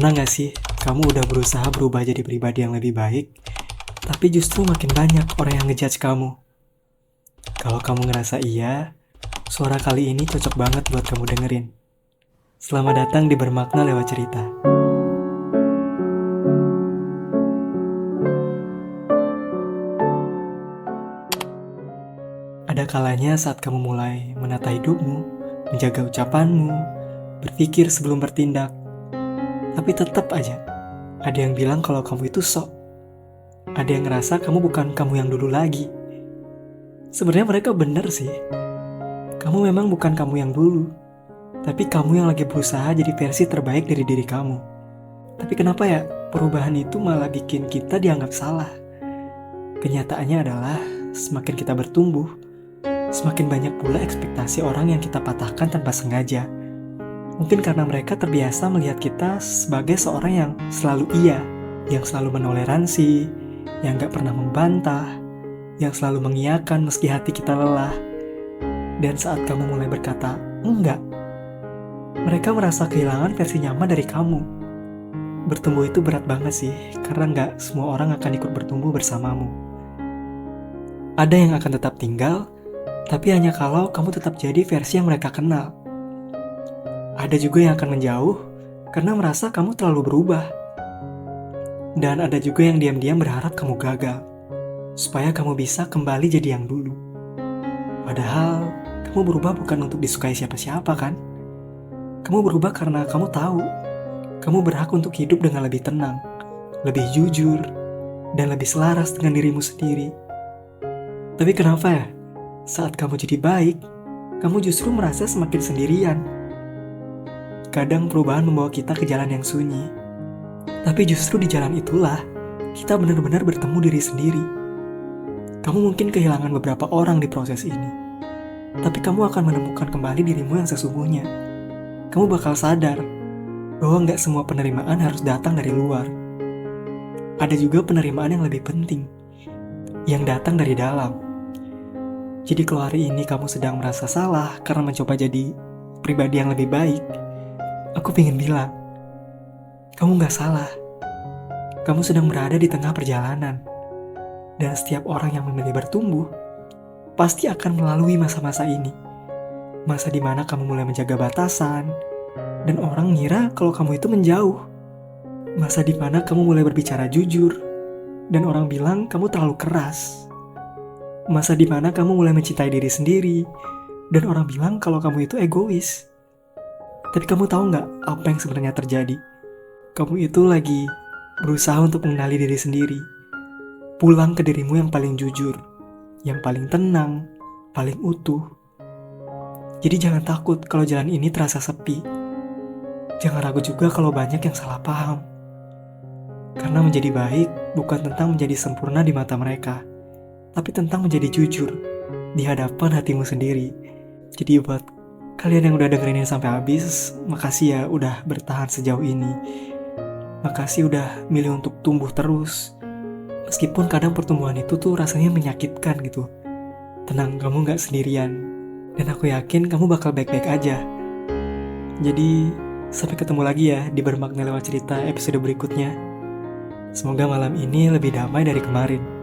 Pernah gak sih, kamu udah berusaha berubah jadi pribadi yang lebih baik, tapi justru makin banyak orang yang ngejudge kamu? Kalau kamu ngerasa iya, suara kali ini cocok banget buat kamu dengerin. Selamat datang di Bermakna Lewat Cerita. Ada kalanya saat kamu mulai menata hidupmu, menjaga ucapanmu, berpikir sebelum bertindak, tapi tetap aja ada yang bilang kalau kamu itu sok. Ada yang ngerasa kamu bukan kamu yang dulu lagi. Sebenarnya mereka bener sih. Kamu memang bukan kamu yang dulu, tapi kamu yang lagi berusaha jadi versi terbaik dari diri kamu. Tapi kenapa ya perubahan itu malah bikin kita dianggap salah? Kenyataannya adalah semakin kita bertumbuh, semakin banyak pula ekspektasi orang yang kita patahkan tanpa sengaja. Mungkin karena mereka terbiasa melihat kita sebagai seorang yang selalu iya, yang selalu menoleransi, yang gak pernah membantah, yang selalu mengiyakan meski hati kita lelah. Dan saat kamu mulai berkata, enggak, mereka merasa kehilangan versi nyaman dari kamu. Bertumbuh itu berat banget sih, karena gak semua orang akan ikut bertumbuh bersamamu. Ada yang akan tetap tinggal, tapi hanya kalau kamu tetap jadi versi yang mereka kenal. Ada juga yang akan menjauh, karena merasa kamu terlalu berubah. Dan ada juga yang diam-diam berharap kamu gagal, supaya kamu bisa kembali jadi yang dulu. Padahal, kamu berubah bukan untuk disukai siapa-siapa kan? Kamu berubah karena kamu tahu, kamu berhak untuk hidup dengan lebih tenang, lebih jujur, dan lebih selaras dengan dirimu sendiri. Tapi kenapa ya, saat kamu jadi baik, kamu justru merasa semakin sendirian? Kadang perubahan membawa kita ke jalan yang sunyi, tapi justru di jalan itulah kita benar-benar bertemu diri sendiri. Kamu mungkin kehilangan beberapa orang di proses ini, tapi kamu akan menemukan kembali dirimu yang sesungguhnya. Kamu bakal sadar bahwa nggak semua penerimaan harus datang dari luar. Ada juga penerimaan yang lebih penting, yang datang dari dalam. Jadi kalau hari ini kamu sedang merasa salah karena mencoba jadi pribadi yang lebih baik, aku ingin bilang, kamu gak salah. Kamu sedang berada di tengah perjalanan. Dan setiap orang yang memilih bertumbuh, pasti akan melalui masa-masa ini. Masa dimana kamu mulai menjaga batasan, dan orang ngira kalau kamu itu menjauh. Masa dimana kamu mulai berbicara jujur, dan orang bilang kamu terlalu keras. Masa dimana kamu mulai mencintai diri sendiri, dan orang bilang kalau kamu itu egois. Tapi kamu tahu nggak apa yang sebenarnya terjadi? Kamu itu lagi berusaha untuk mengenali diri sendiri. Pulang ke dirimu yang paling jujur, yang paling tenang, paling utuh. Jadi jangan takut kalau jalan ini terasa sepi. Jangan ragu juga kalau banyak yang salah paham. Karena menjadi baik bukan tentang menjadi sempurna di mata mereka, tapi tentang menjadi jujur di hadapan hatimu sendiri. Jadi buat kalian yang udah dengerin ini sampai habis, makasih ya udah bertahan sejauh ini. Makasih udah milih untuk tumbuh terus. Meskipun kadang pertumbuhan itu tuh rasanya menyakitkan gitu. Tenang, kamu gak sendirian. Dan aku yakin kamu bakal baik-baik aja. Jadi, sampai ketemu lagi ya di Bermakna Lewat Cerita episode berikutnya. Semoga malam ini lebih damai dari kemarin.